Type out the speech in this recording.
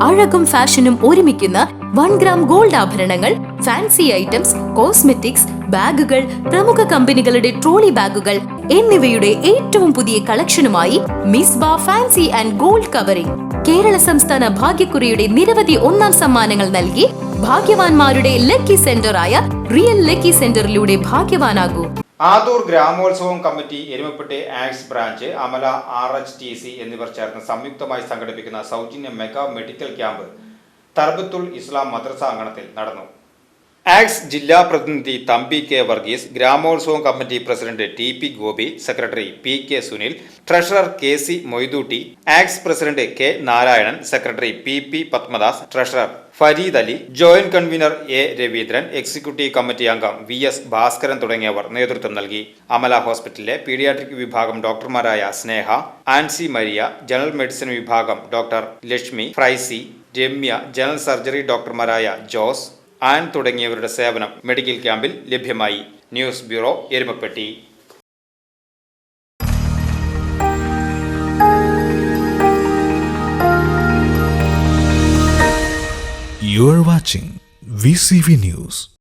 അഴകും ഫാഷനും ഒരുമിക്കുന്ന 1 gram gold ആഭരണങ്ങൾ, ഫാൻസി ഐറ്റംസ്, കോസ്മെറ്റിക്സ്, ബാഗുകൾ, പ്രമുഖ കമ്പനികളുടെ ട്രോളി ബാഗുകൾ എന്നിവയുടെ ഏറ്റവും പുതിയ കളക്ഷനുമായി Misba fancy and gold covering. Kerala സംസ്ഥാന ഭാഗ്യക്കുറിയുടെ നിരവധി ഒന്നാം സമ്മാനങ്ങൾ നൽകി ഭാഗ്യവാന്മാരുടെ ലക്കി സെന്ററായ റിയൽ ലക്കി സെന്ററിലൂടെ ഭാഗ്യവാനാകൂ. ആദൂർ ഗ്രാമോത്സവം കമ്മിറ്റി, എരുമപ്പെട്ടി ആക്സ് ബ്രാഞ്ച്, അമല RHTC എന്നിവർ ചേർന്ന് സംയുക്തമായി സംഘടിപ്പിക്കുന്ന സൗജന്യ mega medical camp Tharbiyathul Islam Madrasa അങ്കണത്തിൽ നടന്നു. ആക്സ് ജില്ലാ പ്രതിനിധി തമ്പി K. വർഗീസ്, ഗ്രാമോത്സവം committee president TP Gopi, secretary PK Sunil, treasurer KC Moidootty, ആക്സ് president K. Narayanan, secretary PP Padmadas, treasurer Fareed Ali, joint convener A. Raveendran, executive committee അംഗം VS ഭാസ്കരൻ തുടങ്ങിയവർ നേതൃത്വം നൽകി. അമല ഹോസ്പിറ്റലിലെ പീഡിയാട്രിക് വിഭാഗം ഡോക്ടർമാരായ സ്നേഹ, ആൻസി മരിയ, ജനറൽ മെഡിസിൻ വിഭാഗം doctor Lakshmi, Fraicy, Ramya, general surgery ഡോക്ടർമാരായ ജോസ്, ആൻ തുടങ്ങിയവരുടെ സേവനം മെഡിക്കൽ ക്യാമ്പിൽ ലഭ്യമായി. News bureau, Erumapetty. You are watching VCV News.